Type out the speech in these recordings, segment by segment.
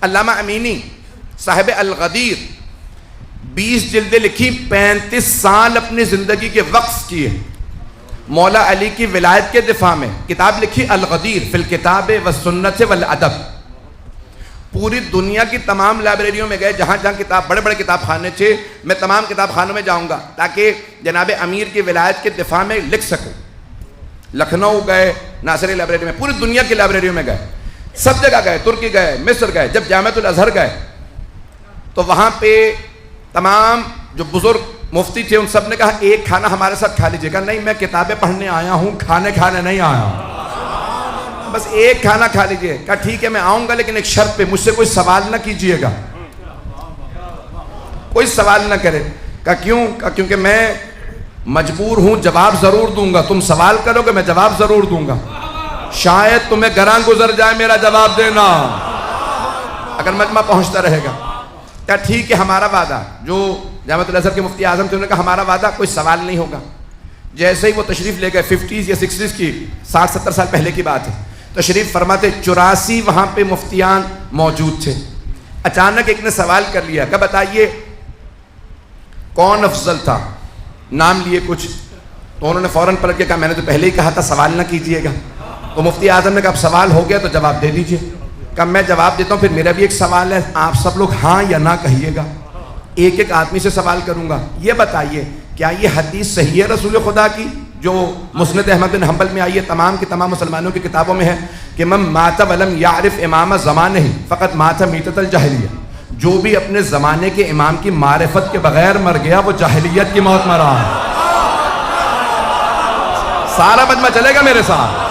علامہ امینی صاحب الغدیر 20 جلدیں لکھی، 35 سال اپنی زندگی کے وقف کیے مولا علی کی ولایت کے دفاع میں. کتاب لکھی الغدیر فی الکتاب والسنت والادب. پوری دنیا کی تمام لائبریریوں میں گئے، جہاں جہاں کتاب بڑے بڑے کتاب خانے تھے، میں تمام کتاب خانوں میں جاؤں گا تاکہ جناب امیر کی ولایت کے دفاع میں لکھ سکوں. لکھنؤ گئے، ناصری لائبریری میں، پوری دنیا کی لائبریریوں میں گئے، سب جگہ گئے، ترکی گئے، مصر گئے. جب جامعۃ الازہر گئے تو وہاں پہ تمام جو بزرگ مفتی تھے ان سب نے کہا ایک کھانا ہمارے ساتھ کھا لیجیے گا. نہیں، میں کتابیں پڑھنے آیا ہوں، کھانے نہیں آیا، بس ایک کھانا کھا لیجیے. کہا ٹھیک ہے میں آؤں گا، لیکن ایک شرط پہ، مجھ سے کوئی سوال نہ کیجیے گا، کوئی سوال نہ کرے. کہا کیوں؟ کہا کیونکہ میں مجبور ہوں، جواب ضرور دوں گا. تم سوال کرو گے میں جواب ضرور دوں گا، شاید تمہیں گراں گزر جائے میرا جواب دینا اگر مجمع پہنچتا رہے گا. کہا ٹھیک ہے ہمارا وعدہ. جو جامعۃ الازہر کے مفتی اعظم تھے انہوں نے کہا ہمارا وعدہ، کوئی سوال نہیں ہوگا. جیسے ہی وہ تشریف لے گئے، 50s یا 60s کی 60-70 سال پہلے کی بات ہے، تشریف فرماتے 84 وہاں پہ مفتیان موجود تھے. اچانک ایک نے سوال کر لیا کہ بتائیے کون افضل تھا، نام لیے کچھ. تو انہوں نے فوراً پلٹ کے کہا میں نے تو پہلے ہی کہا تھا سوال نہ کیجیے گا. تو مفتی اعظم نے کہا اب سوال ہو گیا تو جواب دے دیجیے. کہا میں جواب دیتا ہوں، پھر میرا بھی ایک سوال ہے، آپ سب لوگ ہاں یا نہ کہیے گا. ایک ایک آدمی سے سوال کروں گا. یہ بتائیے کیا یہ حدیث صحیح ہے رسول خدا کی جو مسند احمد بن حنبل میں آئی ہے، تمام کی تمام مسلمانوں کی کتابوں میں ہے کہ من مات ولم یعرف امام زمانہ فقط مات میتۃ الجاہلیہ، جو بھی اپنے زمانے کے امام کی معرفت کے بغیر مر گیا وہ جاہلیت کی موت مرا. سارا مجمع چلے گا میرے ساتھ؟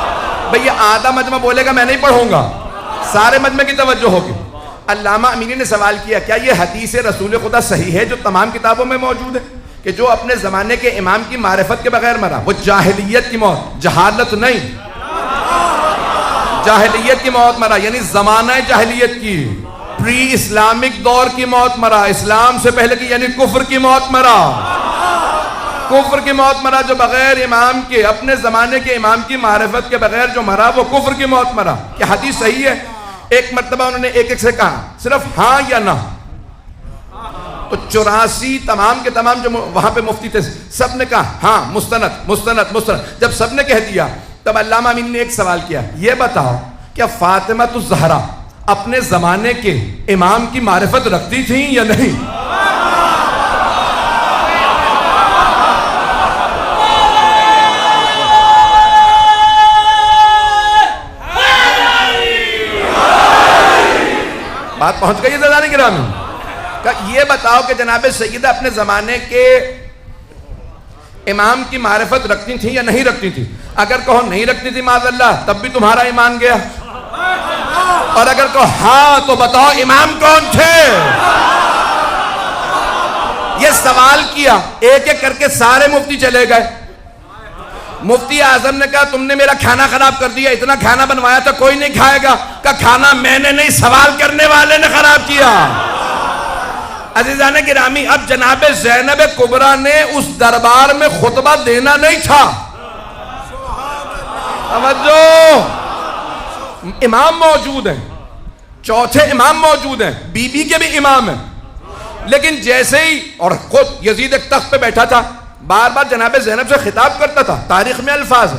بھئی یہ آدھا مجمع بولے گا میں نہیں پڑھوں گا، سارے مجمع کی توجہ ہوگی. علامہ امینی نے سوال کیا کیا یہ حدیث رسول خدا صحیح ہے جو تمام کتابوں میں موجود ہے کہ جو اپنے زمانے کے امام کی معرفت کے بغیر مرا وہ جاہلیت کی موت، جہالت نہیں، جاہلیت کی موت مرا، یعنی زمانہ جاہلیت کی، پری اسلامک دور کی موت مرا، اسلام سے پہلے کی، یعنی کفر کی موت مرا، کفر کی موت مرا. جو بغیر امام کے، اپنے زمانے کے امام کی معرفت کے بغیر جو مرا وہ کفر کی موت مرا. کیا حدیث صحیح ہے؟ ایک مرتبہ انہوں نے ایک ایک سے کہا صرف ہاں یا نہ. تو 84 تمام کے تمام جو وہاں پہ مفتی تھے سب نے کہا ہاں، مستند مستند مستند. جب سب نے کہہ دیا تب علامہ امین نے ایک سوال کیا، یہ بتاؤ کیا فاطمہ الزہرا اپنے زمانے کے امام کی معرفت رکھتی تھیں یا نہیں؟ بات پہنچ گئی زدانی گرامی. یہ بتاؤ کہ جناب سیدہ اپنے زمانے کے امام کی معرفت رکھتی تھی یا نہیں رکھتی تھی؟ اگر کہو نہیں رکھتی تھی معاذ اللہ تب بھی تمہارا ایمان گیا، اور اگر کہو ہاں تو بتاؤ امام کون تھے؟ یہ سوال کیا، ایک ایک کر کے سارے مفتی چلے گئے. مفتی اعظم نے کہا تم نے میرا کھانا خراب کر دیا، اتنا کھانا بنوایا تھا کوئی نہیں کھائے گا. کہا کھانا میں نے نہیں، سوال کرنے والے نے خراب کیا. عزیزان گرامی اب جناب زینب کبریٰ نے اس دربار میں خطبہ دینا نہیں تھا. توجہ، امام موجود ہیں، چوتھے امام موجود ہیں، بی بی کے بھی امام ہیں، لیکن جیسے ہی، اور خود یزید ایک تخت پہ بیٹھا تھا، بار بار جناب زینب سے خطاب کرتا تھا، تاریخ میں الفاظ ہے.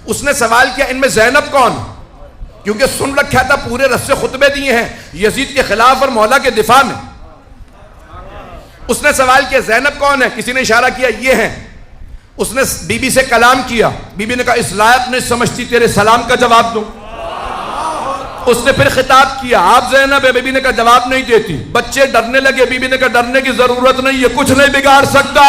اس نے سوال کیا ان میں زینب کون؟ کیونکہ سن رکھا تھا پورے رس سے خطبے دیے ہیں یزید کے خلاف اور مولا کے دفاع میں. اس نے سوال کیا زینب کون ہے؟ کسی نے اشارہ کیا یہ ہے. اس نے بی بی سے کلام کیا، بی بی نے کہا اس لائق نہیں سمجھتی تیرے سلام کا جواب دوں. اس نے پھر خطاب کیا آپ زینب ہے، بی بی نے کہا جواب نہیں دیتی. بچے ڈرنے لگے، بی بی نے کہا ڈرنے کی ضرورت نہیں ہے، کچھ نہیں بگاڑ سکتا.